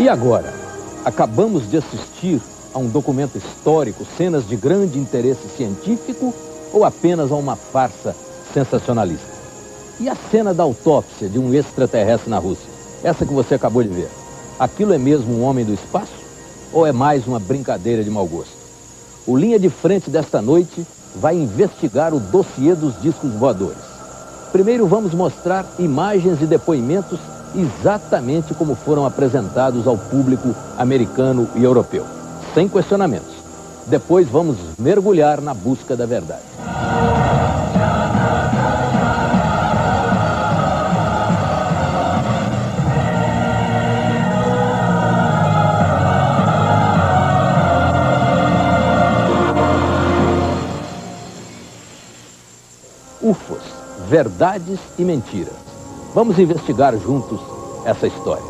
E agora? Acabamos de assistir a um documento histórico, cenas de grande interesse científico ou apenas a uma farsa sensacionalista? E a cena da autópsia de um extraterrestre na Rússia? Essa que você acabou de ver. Aquilo é mesmo um homem do espaço? Ou é mais uma brincadeira de mau gosto? O Linha de Frente desta noite vai investigar o dossiê dos discos voadores. Primeiro vamos mostrar imagens e depoimentos exatamente como foram apresentados ao público americano e europeu, sem questionamentos. Depois vamos mergulhar na busca da verdade. UFOs, verdades e mentiras. Vamos investigar juntos essa história.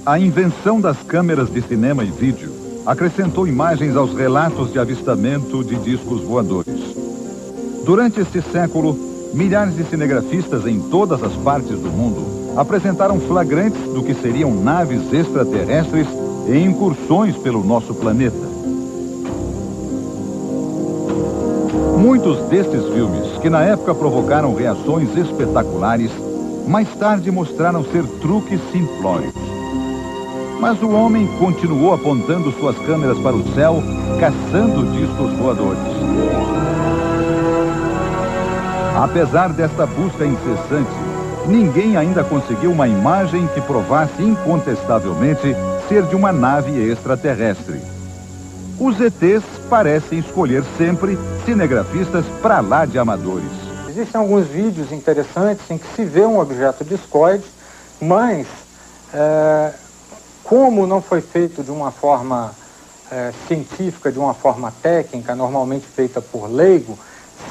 A invenção das câmeras de cinema e vídeo acrescentou imagens aos relatos de avistamento de discos voadores. Durante este século, milhares de cinegrafistas em todas as partes do mundo apresentaram flagrantes do que seriam naves extraterrestres em incursões pelo nosso planeta. Muitos destes filmes, que na época provocaram reações espetaculares, mais tarde mostraram ser truques simplórios. Mas o homem continuou apontando suas câmeras para o céu, caçando discos voadores. Apesar desta busca incessante, ninguém ainda conseguiu uma imagem que provasse incontestavelmente ser de uma nave extraterrestre. Os ETs parecem escolher sempre cinegrafistas para lá de amadores. Existem alguns vídeos interessantes em que se vê um objeto discoide, mas como não foi feito de uma forma científica, de uma forma técnica, normalmente feita por leigo,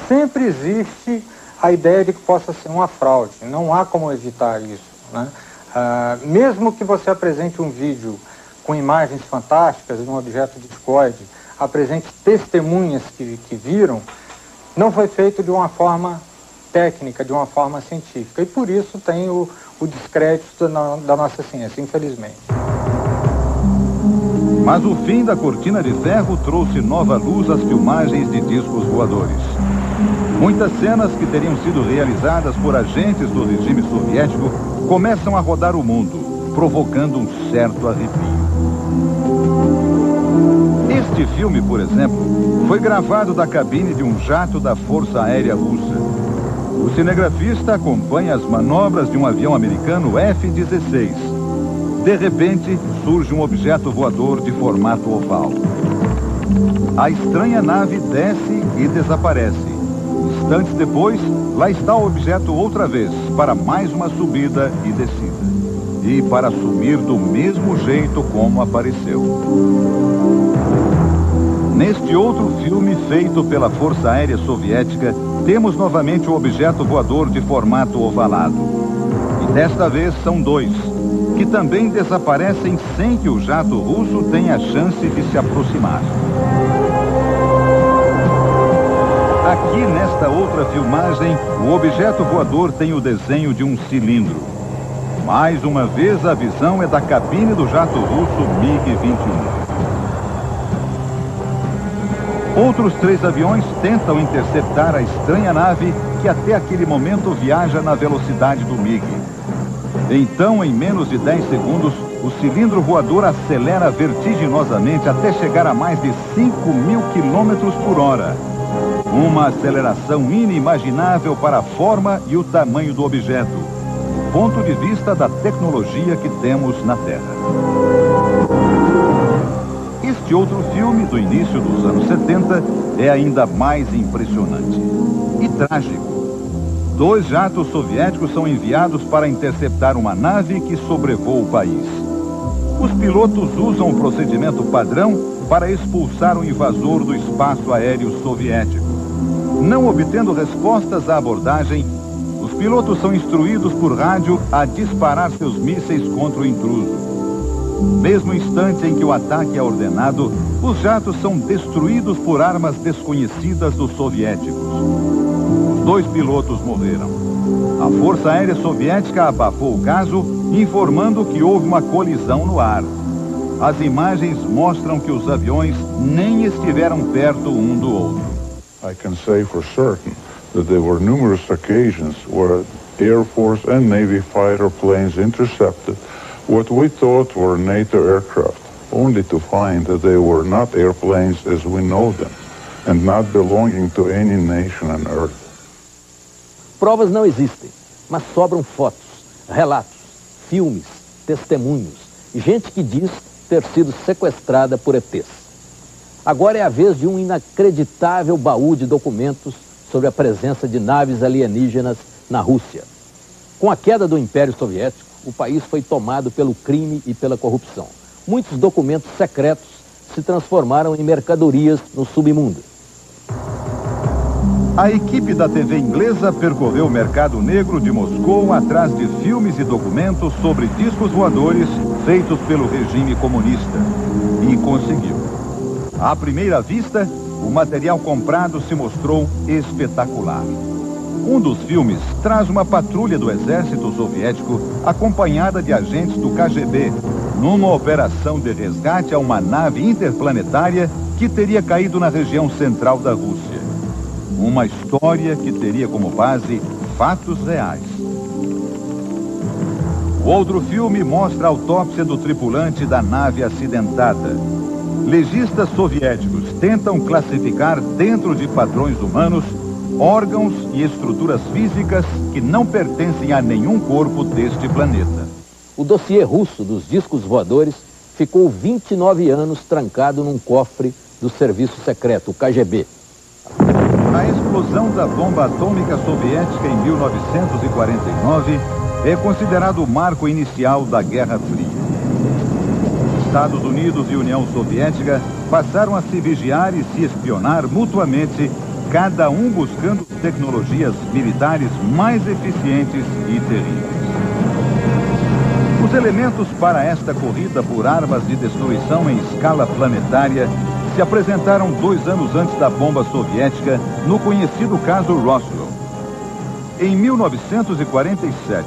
sempre existe a ideia de que possa ser uma fraude. Não há como evitar isso, né? Mesmo que você apresente um vídeo com imagens fantásticas de um objeto discoide, apresente testemunhas que viram, não foi feito de uma forma técnica, de uma forma científica. E por isso tem o descrédito da nossa ciência, infelizmente. Mas o fim da cortina de ferro trouxe nova luz às filmagens de discos voadores. Muitas cenas que teriam sido realizadas por agentes do regime soviético começam a rodar o mundo, provocando um certo arrepio. Este filme, por exemplo, foi gravado da cabine de um jato da Força Aérea Russa. O cinegrafista acompanha as manobras de um avião americano F-16. De repente, surge um objeto voador de formato oval. A estranha nave desce e desaparece. Instantes depois, lá está o objeto outra vez, para mais uma subida e descida. E para sumir do mesmo jeito como apareceu. Neste outro filme feito pela Força Aérea Soviética, temos novamente o objeto voador de formato ovalado. E desta vez são dois, que também desaparecem sem que o jato russo tenha chance de se aproximar. Aqui nesta outra filmagem, o objeto voador tem o desenho de um cilindro. Mais uma vez a visão é da cabine do jato russo MiG-21. Outros 3 aviões tentam interceptar a estranha nave que até aquele momento viaja na velocidade do MiG. Então, em menos de 10 segundos, o cilindro voador acelera vertiginosamente até chegar a mais de 5.000 km por hora. Uma aceleração inimaginável para a forma e o tamanho do objeto, do ponto de vista da tecnologia que temos na Terra. Este outro filme, do início dos anos 70, é ainda mais impressionante e trágico. 2 jatos soviéticos são enviados para interceptar uma nave que sobrevoa o país. Os pilotos usam o procedimento padrão para expulsar o invasor do espaço aéreo soviético. Não obtendo respostas à abordagem, os pilotos são instruídos por rádio a disparar seus mísseis contra o intruso. Mesmo instante em que o ataque é ordenado, os jatos são destruídos por armas desconhecidas dos soviéticos. Os 2 pilotos morreram. A Força Aérea Soviética abafou o caso, informando que houve uma colisão no ar. As imagens mostram que os aviões nem estiveram perto um do outro. I can say for certain that there were numerous occasions where Air Force and Navy fighter planes intercepted what we thought were NATO aircraft, only to find that they were not airplanes as we know them, and not belonging to any nation on Earth. Provas não existem, mas sobram fotos, relatos, filmes, testemunhos, gente que diz ter sido sequestrada por ETs. Agora é a vez de um inacreditável baú de documentos sobre a presença de naves alienígenas na Rússia. Com a queda do Império Soviético, o país foi tomado pelo crime e pela corrupção. Muitos documentos secretos se transformaram em mercadorias no submundo. A equipe da TV inglesa percorreu o mercado negro de Moscou atrás de filmes e documentos sobre discos voadores feitos pelo regime comunista. E conseguiu. À primeira vista, o material comprado se mostrou espetacular. Um dos filmes traz uma patrulha do exército soviético acompanhada de agentes do KGB, numa operação de resgate a uma nave interplanetária que teria caído na região central da Rússia. Uma história que teria como base fatos reais. O outro filme mostra a autópsia do tripulante da nave acidentada. Legistas soviéticos tentam classificar dentro de padrões humanos órgãos e estruturas físicas que não pertencem a nenhum corpo deste planeta. O dossiê russo dos discos voadores ficou 29 anos trancado num cofre do serviço secreto, o KGB. A explosão da bomba atômica soviética em 1949 é considerado o marco inicial da Guerra Fria. Estados Unidos e União Soviética passaram a se vigiar e se espionar mutuamente, cada um buscando tecnologias militares mais eficientes e terríveis. Os elementos para esta corrida por armas de destruição em escala planetária se apresentaram 2 anos antes da bomba soviética no conhecido caso Roswell. Em 1947,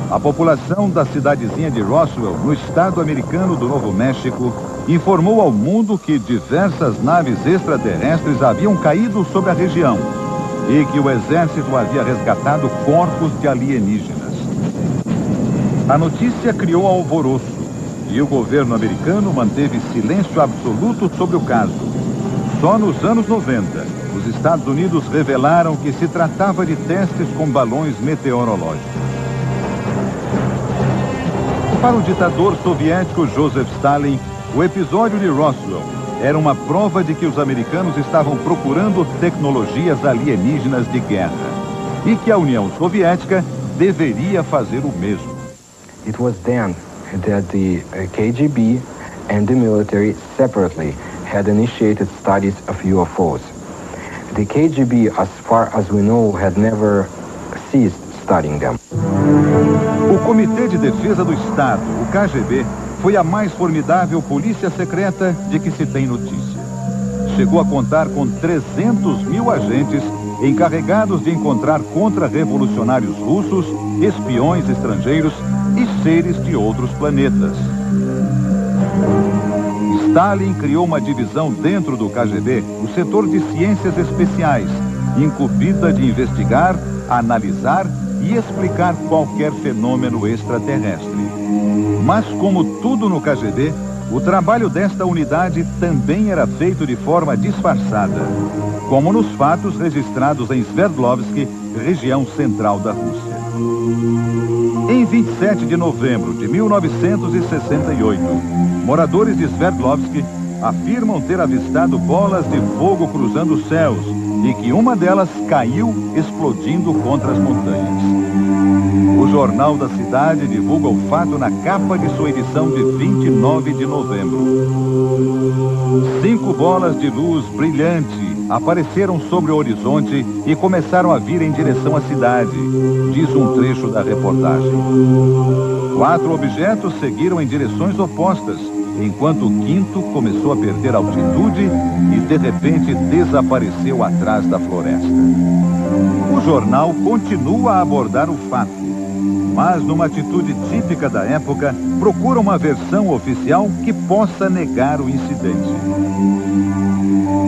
a população da cidadezinha de Roswell, no estado americano do Novo México, informou ao mundo que diversas naves extraterrestres haviam caído sobre a região e que o exército havia resgatado corpos de alienígenas. A notícia criou alvoroço e o governo americano manteve silêncio absoluto sobre o caso. Só nos anos 90, os Estados Unidos revelaram que se tratava de testes com balões meteorológicos. Para o ditador soviético Joseph Stalin, o episódio de Roswell era uma prova de que os americanos estavam procurando tecnologias alienígenas de guerra e que a União Soviética deveria fazer o mesmo. It was then that the KGB and the military separately had initiated studies of UFOs. The KGB, as far as we know, had never ceased studying them. O Comitê de Defesa do Estado, o KGB, foi a mais formidável polícia secreta de que se tem notícia. Chegou a contar com 300 mil agentes encarregados de encontrar contra-revolucionários russos, espiões estrangeiros e seres de outros planetas. Stalin criou uma divisão dentro do KGB, o setor de ciências especiais, incumbida de investigar, analisar e explicar qualquer fenômeno extraterrestre. Mas, como tudo no KGB, o trabalho desta unidade também era feito de forma disfarçada, como nos fatos registrados em Sverdlovsk, região central da Rússia. Em 27 de novembro de 1968, moradores de Sverdlovsk afirmam ter avistado bolas de fogo cruzando os céus e que uma delas caiu explodindo contra as montanhas. O jornal da cidade divulga o fato na capa de sua edição de 29 de novembro. 5 bolas de luz brilhante apareceram sobre o horizonte e começaram a vir em direção à cidade, diz um trecho da reportagem. 4 objetos seguiram em direções opostas enquanto o quinto começou a perder altitude e de repente desapareceu atrás da floresta. O jornal continua a abordar o fato, mas numa atitude típica da época, procura uma versão oficial que possa negar o incidente.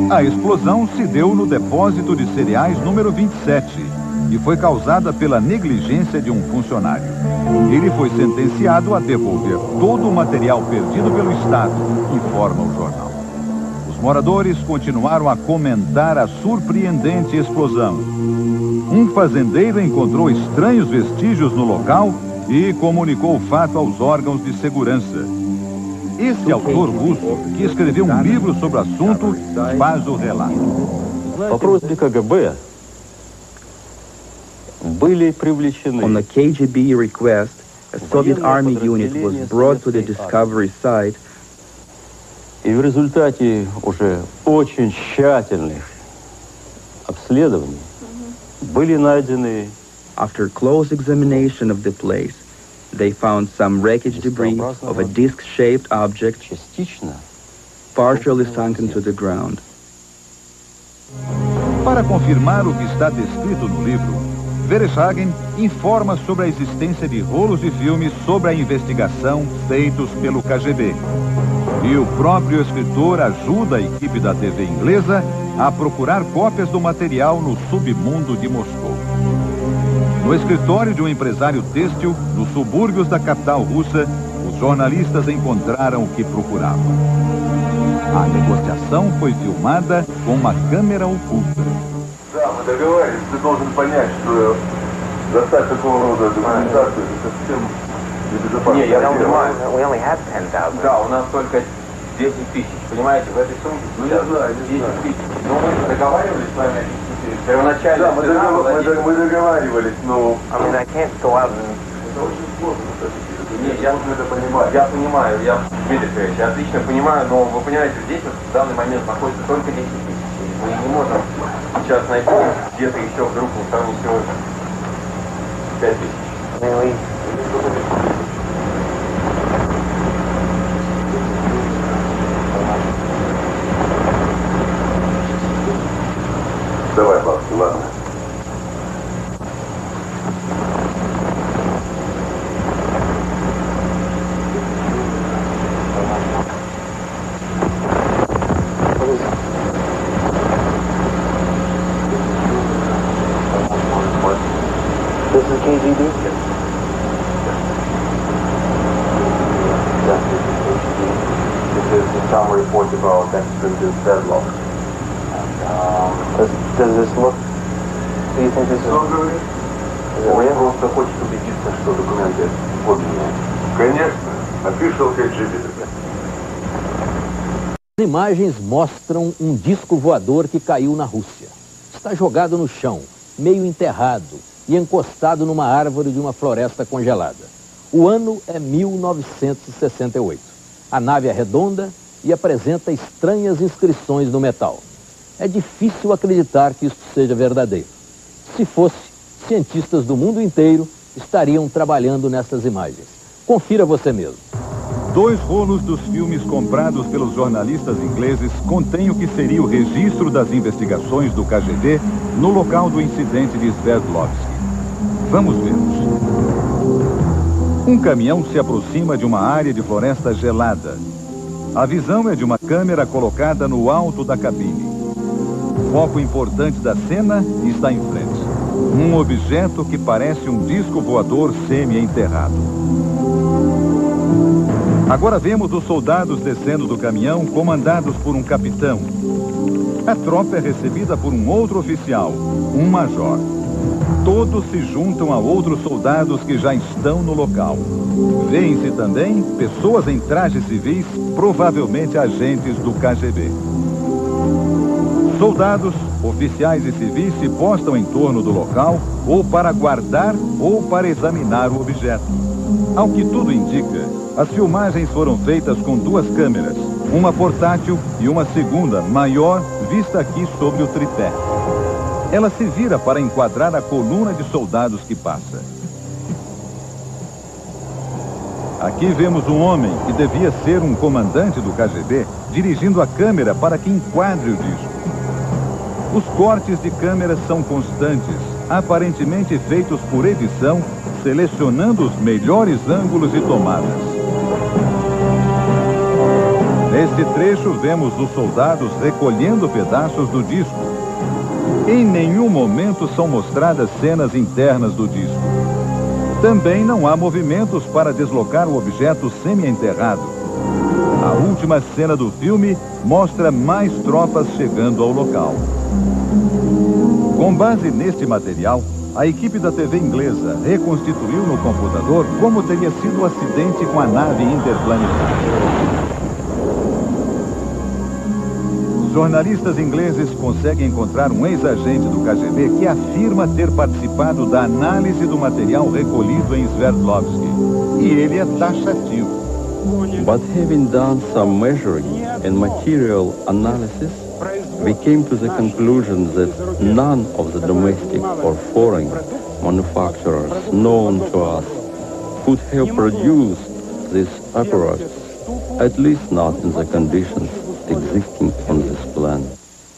A explosão se deu no depósito de cereais número 27 e foi causada pela negligência de um funcionário. Ele foi sentenciado a devolver todo o material perdido pelo Estado, informa o jornal. Os moradores continuaram a comentar a surpreendente explosão. Um fazendeiro encontrou estranhos vestígios no local e comunicou o fato aos órgãos de segurança. Esse autor russo, que escreveu um livro sobre o assunto, faz o relato. По просьбе КГБ были привлечены. On the KGB request, a Soviet army unit was brought to the discovery site. И в результате уже очень тщательных обследований были найдены. After close examination of the place, they found some wreckage debris of a disc-shaped object Частично. partially sunk into the ground. Para confirmar o que está descrito no livro, Vereshchagin informa sobre a existência de rolos de filmes sobre a investigação feitos pelo KGB. E o próprio escritor ajuda a equipe da TV inglesa a procurar cópias do material no submundo de Moscou. No escritório de um empresário têxtil, nos subúrbios da capital russa, os jornalistas encontraram o que procuravam. A negociação foi filmada com uma câmera oculta. Да, мы договорились. Ты должен понять, что достать такого рода документацию — это совсем небезопасно. Не, я понимаю. We only have 10,000. Да, у нас только 10 тысяч. Понимаете, в этой сумке? Ну, я знаю, 10 тысяч. Но мы договаривались с вами первоначально. Да, мы договаривались, но... I mean, I can't go out and... Это очень сложно, кстати. Нет, я должен это понимать. Я понимаю, Дмитрий Федорович, я отлично понимаю, но вы понимаете, здесь вот в данный момент находится только 10 тысяч. Мы не можем сейчас найти где-то еще вдруг не всего 5 тысяч. Давай, бабки, ладно. This is KGB? Yes. This is some report about extreme deadlock. Does this look... Do you think this is... Он говорит, он просто хочет убедиться, что документы подлинные. Конечно, official KGB. As imagens mostram um disco voador que caiu na Rússia. Está jogado no chão, meio enterrado e encostado numa árvore de uma floresta congelada. O ano é 1968. A nave é redonda e apresenta estranhas inscrições no metal. É difícil acreditar que isto seja verdadeiro. Se fosse, cientistas do mundo inteiro estariam trabalhando nessas imagens. Confira você mesmo. 2 rolos dos filmes comprados pelos jornalistas ingleses contêm o que seria o registro das investigações do KGB no local do incidente de Sverdlovsk. Vamos vê-los. Um caminhão se aproxima de uma área de floresta gelada. A visão é de uma câmera colocada no alto da cabine. O foco importante da cena está em frente. Um objeto que parece um disco voador semi-enterrado. Agora vemos os soldados descendo do caminhão, comandados por um capitão. A tropa é recebida por um outro oficial, um major. Todos se juntam a outros soldados que já estão no local. Vêem-se também pessoas em trajes civis, provavelmente agentes do KGB. Soldados, oficiais e civis se postam em torno do local, ou para guardar ou para examinar o objeto. Ao que tudo indica, as filmagens foram feitas com 2 câmeras, uma portátil e uma segunda, maior, vista aqui sobre o tripé. Ela se vira para enquadrar a coluna de soldados que passa. Aqui vemos um homem que devia ser um comandante do KGB dirigindo a câmera para que enquadre o disco. Os cortes de câmera são constantes, aparentemente feitos por edição, selecionando os melhores ângulos e tomadas. Neste trecho, vemos os soldados recolhendo pedaços do disco. Em nenhum momento são mostradas cenas internas do disco. Também não há movimentos para deslocar o objeto semi-enterrado. A última cena do filme mostra mais tropas chegando ao local. Com base neste material, a equipe da TV inglesa reconstituiu no computador como teria sido o acidente com a nave interplanetária. Jornalistas ingleses conseguem encontrar um ex-agente do KGB que afirma ter participado da análise do material recolhido em Sverdlovsk. E ele é taxativo. But having done some measuring and material analysis, we came to the conclusion that none of the domestic or foreign manufacturers known to us could have produced this apparatus, at least not in the conditions existing on this plan.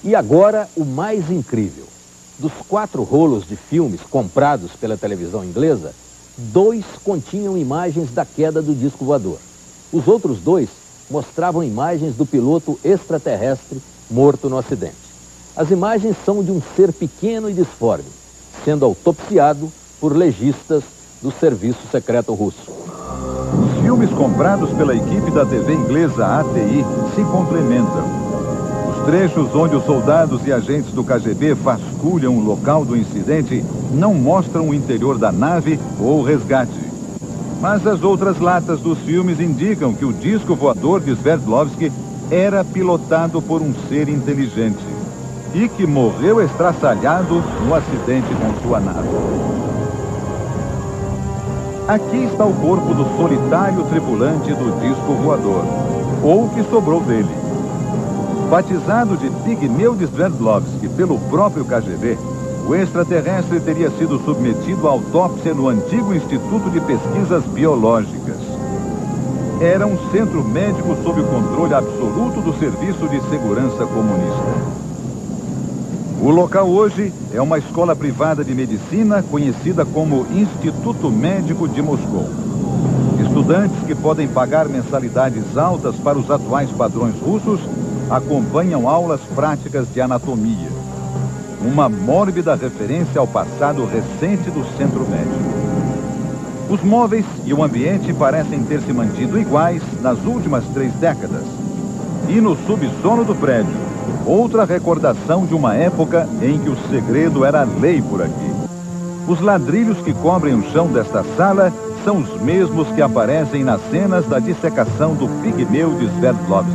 E agora, o mais incrível. Dos 4 rolos de filmes comprados pela televisão inglesa, 2 continham imagens da queda do disco voador. Os outros 2 mostravam imagens do piloto extraterrestre morto no acidente. As imagens são de um ser pequeno e disforme, sendo autopsiado por legistas do Serviço Secreto Russo. Os filmes comprados pela equipe da TV inglesa ATI se complementam. Os trechos onde os soldados e agentes do KGB vasculham o local do incidente não mostram o interior da nave ou o resgate. Mas as outras latas dos filmes indicam que o disco voador de Sverdlovsk era pilotado por um ser inteligente e que morreu estraçalhado no acidente com sua nave. Aqui está o corpo do solitário tripulante do disco voador, ou o que sobrou dele. Batizado de Pigmeu de Sverdlovsk pelo próprio KGB, o extraterrestre teria sido submetido à autópsia no antigo Instituto de Pesquisas Biológicas. Era um centro médico sob o controle absoluto do Serviço de Segurança Comunista. O local hoje é uma escola privada de medicina conhecida como Instituto Médico de Moscou. Estudantes que podem pagar mensalidades altas para os atuais padrões russos acompanham aulas práticas de anatomia. Uma mórbida referência ao passado recente do centro médico. Os móveis e o ambiente parecem ter se mantido iguais nas últimas 3 décadas. E no subsolo do prédio, outra recordação de uma época em que o segredo era lei por aqui. Os ladrilhos que cobrem o chão desta sala são os mesmos que aparecem nas cenas da dissecação do Pigmeu de Sverdlovsk.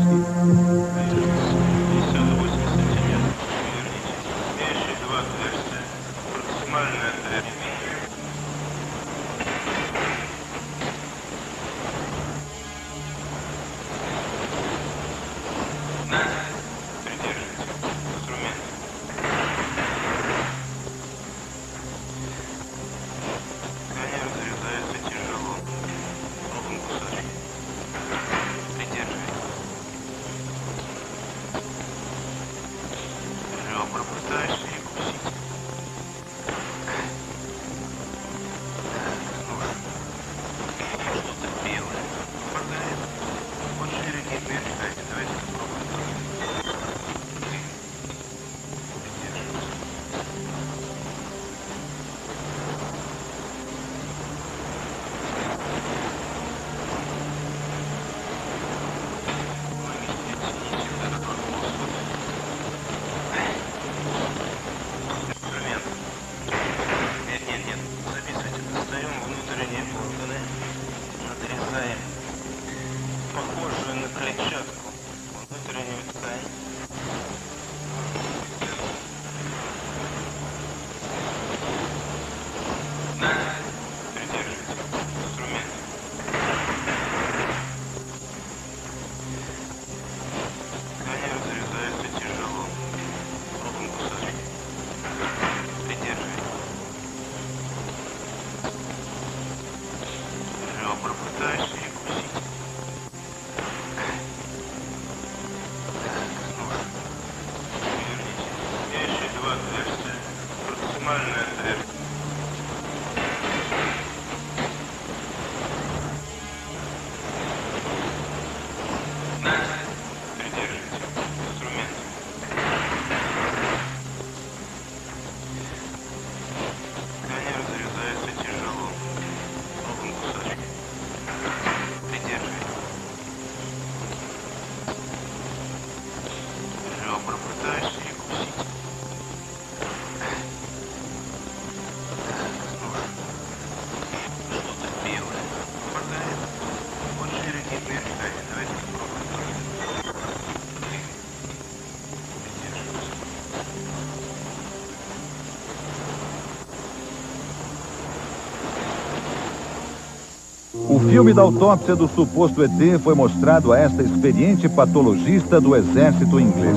O filme da autópsia do suposto ET foi mostrado a esta experiente patologista do exército inglês.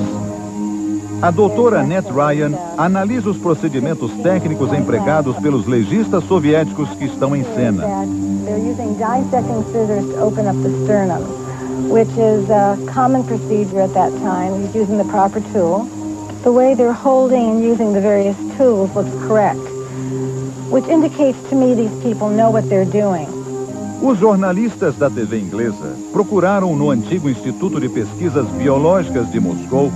A doutora Annette Ryan analisa os procedimentos técnicos empregados pelos legistas soviéticos que estão em cena. They're using dissecting scissors to open up the sternum, which is a common procedure at that time. He's using the proper tool. The way they're holding and using the various tools looks correct, which indicates to me these people know what they're doing. Os jornalistas da TV inglesa procuraram no antigo Instituto de Pesquisas Biológicas de Moscou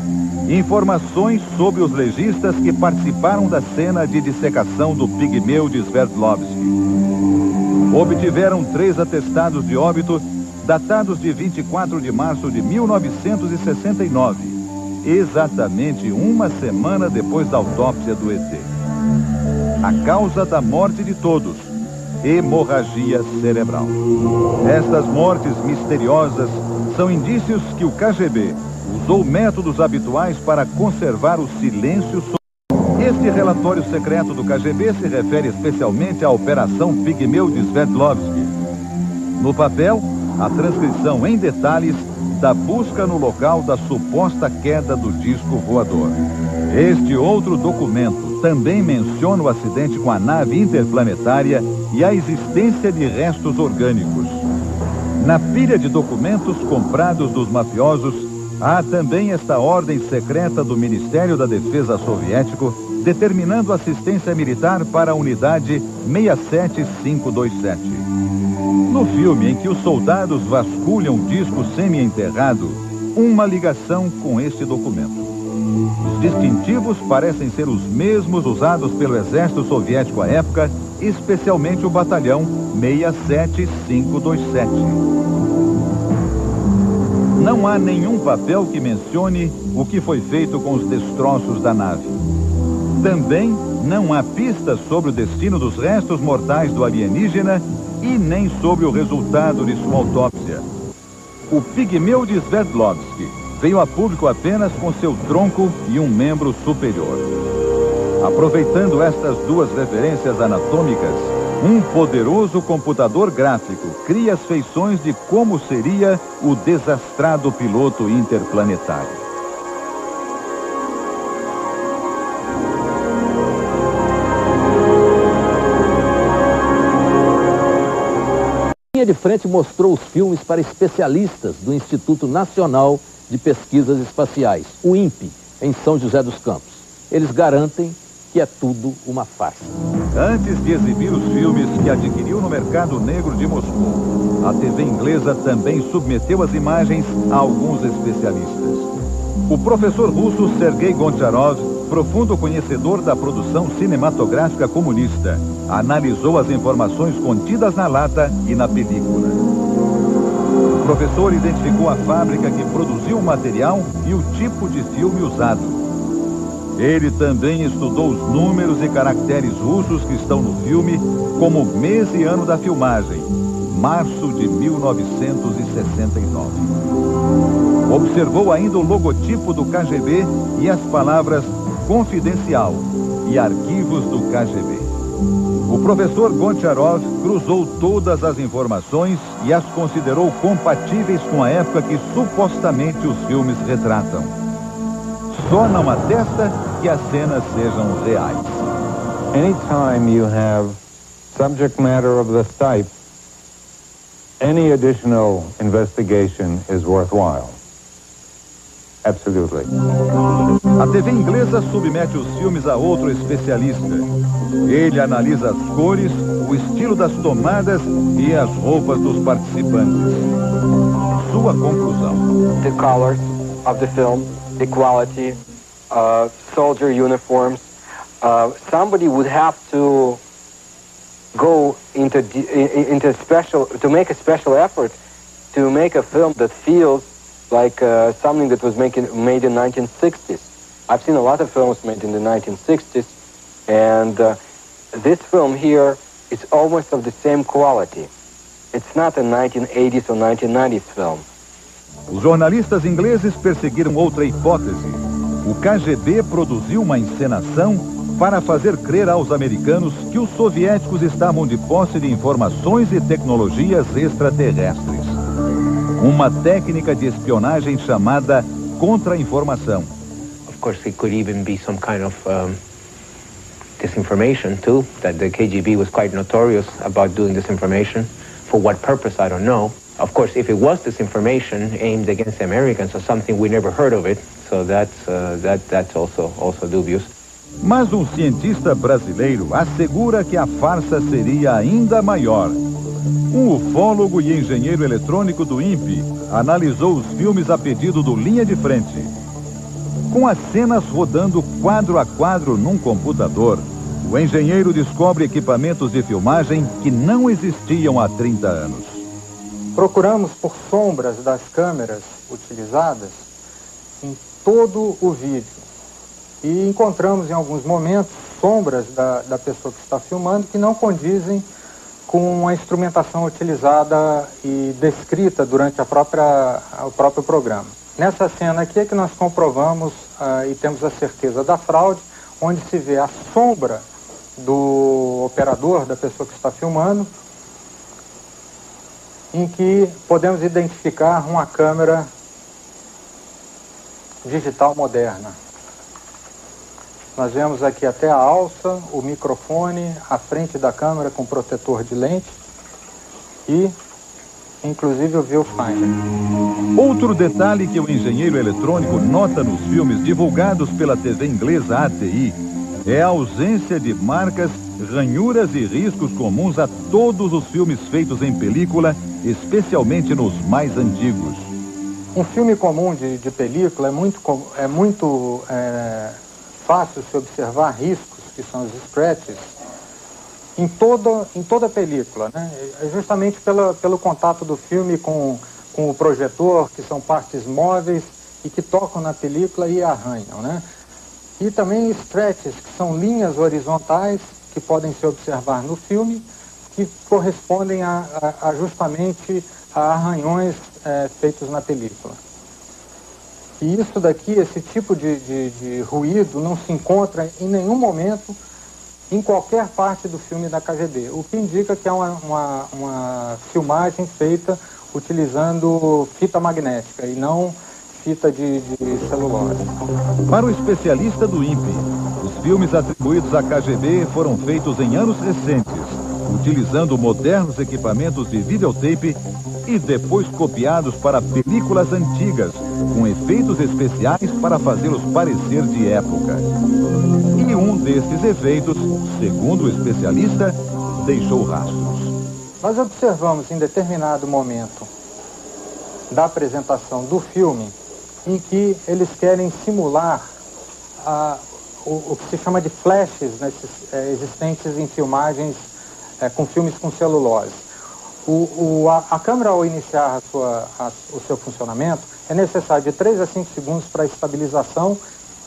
informações sobre os legistas que participaram da cena de dissecação do pigmeu de Sverdlovsky. Obtiveram 3 atestados de óbito datados de 24 de março de 1969, exatamente uma semana depois da autópsia do ET. A causa da morte de todos: hemorragia cerebral. Estas mortes misteriosas são indícios que o KGB usou métodos habituais para conservar o silêncio sobre... Este relatório secreto do KGB se refere especialmente à Operação Pigmeu de Sverdlovsky. No papel, a transcrição em detalhes da busca no local da suposta queda do disco voador. Este outro documento também menciona o acidente com a nave interplanetária e a existência de restos orgânicos. Na pilha de documentos comprados dos mafiosos, há também esta ordem secreta do Ministério da Defesa soviético determinando assistência militar para a unidade 67527. No filme em que os soldados vasculham o disco semi-enterrado, uma ligação com este documento. Os distintivos parecem ser os mesmos usados pelo exército soviético à época, especialmente o batalhão 67527. Não há nenhum papel que mencione o que foi feito com os destroços da nave. Também não há pistas sobre o destino dos restos mortais do alienígena e nem sobre o resultado de sua autópsia. O pigmeu de Sverdlovsky veio a público apenas com seu tronco e um membro superior. Aproveitando estas duas referências anatômicas, um poderoso computador gráfico cria as feições de como seria o desastrado piloto interplanetário. A linha de frente mostrou os filmes para especialistas do Instituto Nacional de Pesquisas Espaciais, o INPE, em São José dos Campos. Eles garantem que é tudo uma farsa. Antes de exibir os filmes que adquiriu no mercado negro de Moscou, a TV inglesa também submeteu as imagens a alguns especialistas. O professor russo Sergei Goncharov, profundo conhecedor da produção cinematográfica comunista, analisou as informações contidas na lata e na película. O professor identificou a fábrica que produziu o material e o tipo de filme usado. Ele também estudou os números e caracteres russos que estão no filme, como mês e ano da filmagem, março de 1969. Observou ainda o logotipo do KGB e as palavras confidencial e arquivos do KGB. O professor Goncharov cruzou todas as informações e as considerou compatíveis com a época que supostamente os filmes retratam. Só não atesta que as cenas sejam reais. Anytime you have subject matter of this type, any additional investigation is worthwhile. Absolutely. A TV inglesa submete os filmes a outro especialista. Ele analisa as cores, o estilo das tomadas e as roupas dos participantes. Sua conclusão: The colors of the film, the quality, soldier uniforms. Somebody would have to go into special, to make a special effort to make a film that feels like something that was made in 1960s. I've seen a lot of films made in the 1960s, and this film here is almost of the same quality. It's not a 1980s or 1990s film. Os jornalistas ingleses perseguiram outra hipótese. O KGB produziu uma encenação para fazer crer aos americanos que os soviéticos estavam de posse de informações e tecnologias extraterrestres. Uma técnica de espionagem chamada contra-informação. Of course, it could even be some kind of disinformation too, that the KGB was quite notorious about doing disinformation. For what purpose, I don't know. Of course, if it was disinformation aimed against the Americans or something, we never heard of it. So that's also dubious. Mas um cientista brasileiro assegura que a farsa seria ainda maior. Um ufólogo e engenheiro eletrônico do INPE analisou os filmes a pedido do Linha de Frente. Com as cenas rodando quadro a quadro num computador, o engenheiro descobre equipamentos de filmagem que não existiam há 30 anos. Procuramos por sombras das câmeras utilizadas em todo o vídeo e encontramos em alguns momentos sombras da pessoa que está filmando que não condizem com a instrumentação utilizada e descrita durante o próprio programa. Nessa cena aqui é que nós comprovamos e temos a certeza da fraude, onde se vê a sombra do operador, da pessoa que está filmando, em que podemos identificar uma câmera digital moderna. Nós vemos aqui até a alça, o microfone, a frente da câmera com protetor de lente e, inclusive, o viewfinder. Outro detalhe que o engenheiro eletrônico nota nos filmes divulgados pela TV inglesa ATI é a ausência de marcas, ranhuras e riscos comuns a todos os filmes feitos em película, especialmente nos mais antigos. Um filme comum de película é muito fácil se observar riscos, que são os scratches, em toda a película, né? Justamente pelo contato do filme com o projetor, que são partes móveis e que tocam na película e arranham, né? E também scratches, que são linhas horizontais que podem se observar no filme, que correspondem justamente a arranhões feitos na película. E isso daqui, esse tipo de ruído, não se encontra em nenhum momento em qualquer parte do filme da KGB, o que indica que é uma filmagem feita utilizando fita magnética e não fita de celulose. Para o especialista do INPE, os filmes atribuídos à KGB foram feitos em anos recentes, utilizando modernos equipamentos de videotape e depois copiados para películas antigas, com efeitos especiais para fazê-los parecer de época. E um desses efeitos, segundo o especialista, deixou rastros. Nós observamos em determinado momento da apresentação do filme em que eles querem simular o que se chama de flashes existentes em filmagens com filmes com celulose. A câmera, ao iniciar o seu funcionamento, é necessário de 3 a 5 segundos para estabilização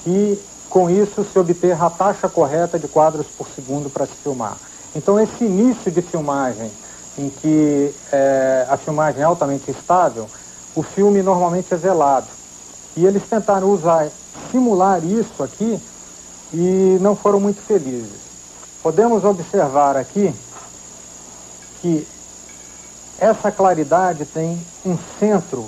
e, com isso, se obter a taxa correta de quadros por segundo para se filmar. Então, esse início de filmagem, em que a filmagem é altamente estável, o filme normalmente é velado. E eles tentaram simular isso aqui e não foram muito felizes. Podemos observar aqui que essa claridade tem um centro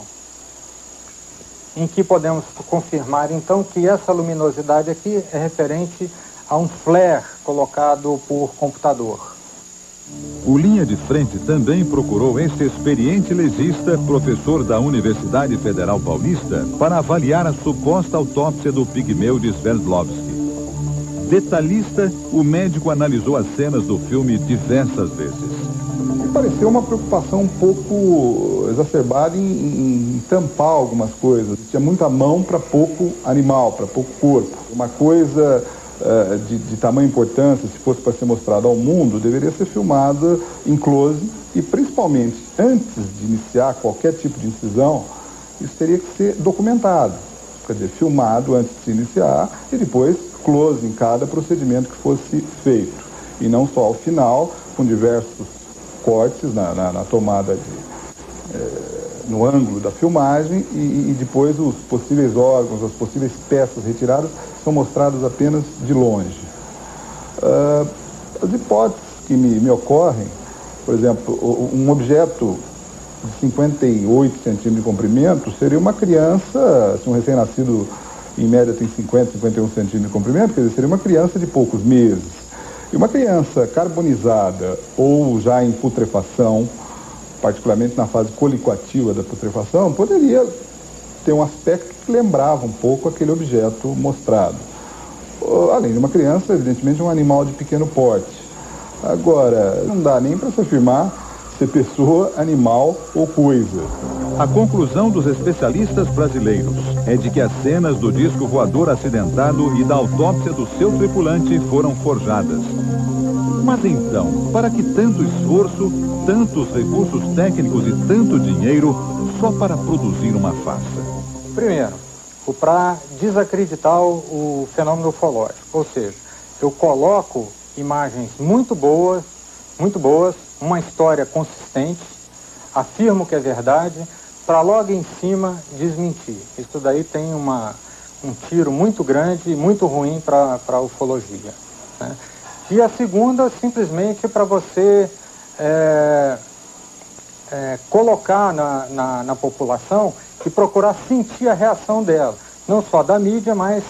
em que podemos confirmar, então, que essa luminosidade aqui é referente a um flare colocado por computador. O Linha de Frente também procurou este experiente legista, professor da Universidade Federal Paulista, para avaliar a suposta autópsia do pigmeu de Sverdlovsky. Detalhista, o médico analisou as cenas do filme diversas vezes. Me pareceu uma preocupação um pouco exacerbada em tampar algumas coisas. Tinha muita mão para pouco animal, para pouco corpo. Uma coisa de tamanha importância, se fosse para ser mostrada ao mundo, deveria ser filmada em close e, principalmente, antes de iniciar qualquer tipo de incisão, isso teria que ser documentado. Quer dizer, filmado antes de se iniciar e depois close em cada procedimento que fosse feito. E não só ao final, com diversos cortes na tomada no ângulo da filmagem e depois os possíveis órgãos, as possíveis peças retiradas são mostradas apenas de longe. As hipóteses que me ocorrem, por exemplo, um objeto de 58 centímetros de comprimento seria uma criança, se um recém-nascido em média tem 50, 51 centímetros de comprimento, quer dizer, seria uma criança de poucos meses. E uma criança carbonizada ou já em putrefação, particularmente na fase colicoativa da putrefação, poderia ter um aspecto que lembrava um pouco aquele objeto mostrado. Além de uma criança, evidentemente, um animal de pequeno porte. Agora, não dá nem para se afirmar se é pessoa, animal ou coisa. A conclusão dos especialistas brasileiros é de que as cenas do disco voador acidentado e da autópsia do seu tripulante foram forjadas. Mas então, para que tanto esforço, tantos recursos técnicos e tanto dinheiro só para produzir uma farsa? Primeiro, para desacreditar o fenômeno ufológico, ou seja, eu coloco imagens muito boas, uma história consistente, afirmo que é verdade, para logo em cima desmentir. Isso daí tem um tiro muito grande e muito ruim para a ufologia, né? E a segunda, simplesmente para você colocar na população e procurar sentir a reação dela, não só da mídia, mas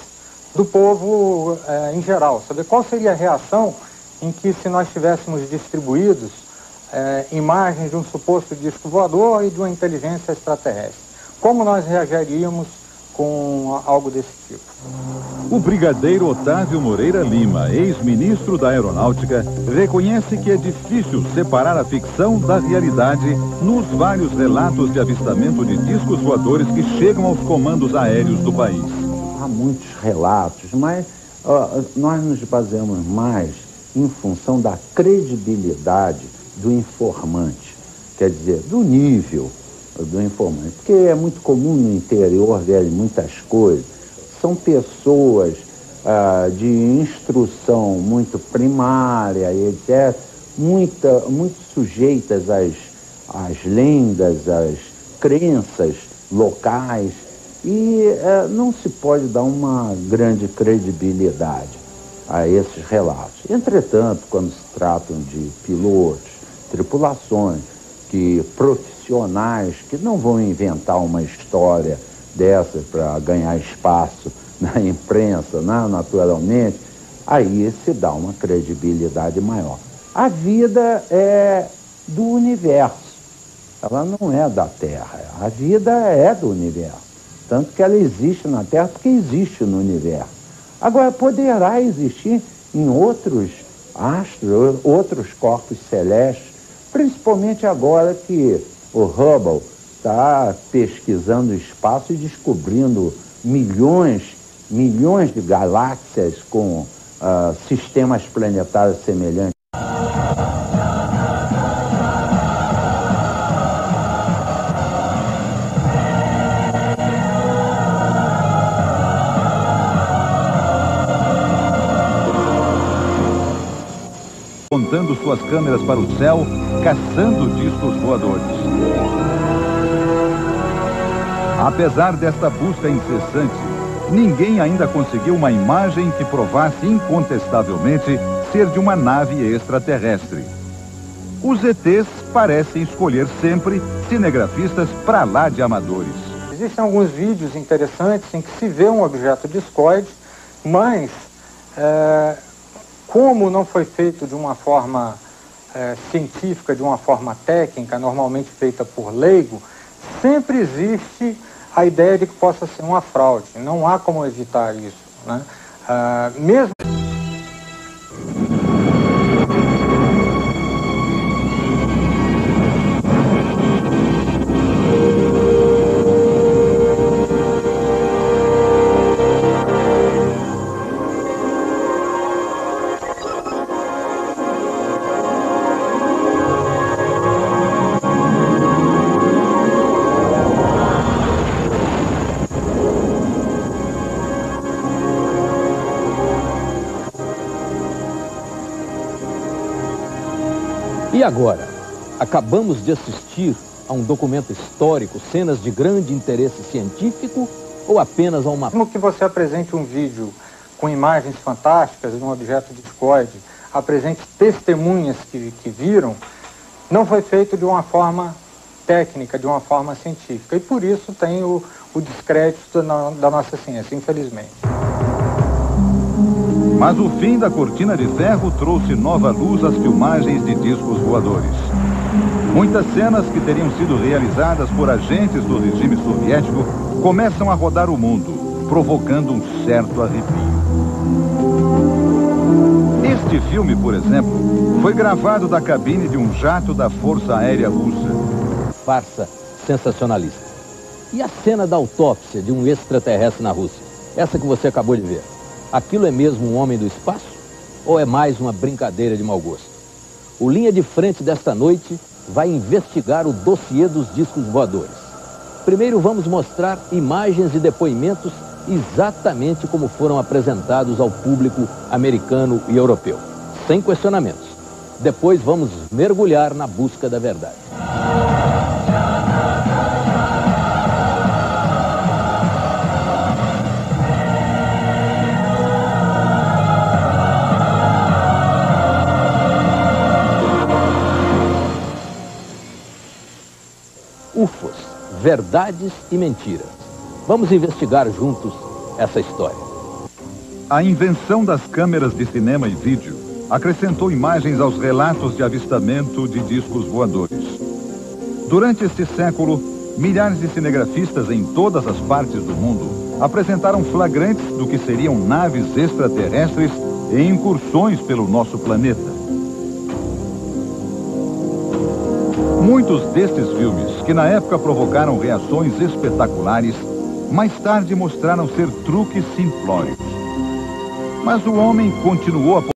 do povo em geral. Saber qual seria a reação em que, se nós tivéssemos distribuídos imagens de um suposto disco voador e de uma inteligência extraterrestre. Como nós reagiríamos com algo desse tipo? O brigadeiro Otávio Moreira Lima, ex-ministro da Aeronáutica, reconhece que é difícil separar a ficção da realidade nos vários relatos de avistamento de discos voadores que chegam aos comandos aéreos do país. Há muitos relatos, mas nós nos baseamos mais em função da credibilidade do informante, quer dizer, do nível do informante, porque é muito comum no interior dele muitas coisas. São pessoas de instrução muito primária, etc., muito sujeitas às lendas, às crenças locais, e não se pode dar uma grande credibilidade a esses relatos. Entretanto, quando se tratam de pilotos, tripulações, profissionais que não vão inventar uma história dessa para ganhar espaço na imprensa, naturalmente, aí se dá uma credibilidade maior. A vida é do universo, ela não é da Terra, a vida é do universo, tanto que ela existe na Terra porque existe no universo. Agora, poderá existir em outros astros, outros corpos celestes, principalmente agora que o Hubble está pesquisando o espaço e descobrindo milhões de galáxias com sistemas planetários semelhantes. Apontando suas câmeras para o céu, caçando discos voadores. Apesar desta busca incessante, ninguém ainda conseguiu uma imagem que provasse incontestavelmente ser de uma nave extraterrestre. Os ETs parecem escolher sempre cinegrafistas para lá de amadores. Existem alguns vídeos interessantes em que se vê um objeto discoide, mas como não foi feito de uma forma científica, de uma forma técnica, normalmente feita por leigo, sempre existe a ideia de que possa ser uma fraude. Não há como evitar isso, né? Mesmo... E agora, acabamos de assistir a um documento histórico, cenas de grande interesse científico ou apenas a uma... Mesmo que você apresente um vídeo com imagens fantásticas de um objeto discoide, apresente testemunhas que viram, não foi feito de uma forma técnica, de uma forma científica. E por isso tem o descrédito da nossa ciência, infelizmente. Mas o fim da cortina de ferro trouxe nova luz às filmagens de discos voadores. Muitas cenas que teriam sido realizadas por agentes do regime soviético começam a rodar o mundo, provocando um certo arrepio. Este filme, por exemplo, foi gravado da cabine de um jato da Força Aérea Russa. Farsa sensacionalista. E a cena da autópsia de um extraterrestre na Rússia? Essa que você acabou de ver. Aquilo é mesmo um homem do espaço? Ou é mais uma brincadeira de mau gosto? O Linha de Frente desta noite vai investigar o dossiê dos discos voadores. Primeiro vamos mostrar imagens e depoimentos exatamente como foram apresentados ao público americano e europeu, sem questionamentos. Depois vamos mergulhar na busca da verdade. UFOs, verdades e mentiras. Vamos investigar juntos essa história. A invenção das câmeras de cinema e vídeo acrescentou imagens aos relatos de avistamento de discos voadores. Durante este século, milhares de cinegrafistas em todas as partes do mundo apresentaram flagrantes do que seriam naves extraterrestres em incursões pelo nosso planeta. Muitos destes filmes, que na época provocaram reações espetaculares, mais tarde mostraram ser truques simplórios. Mas o homem continuou a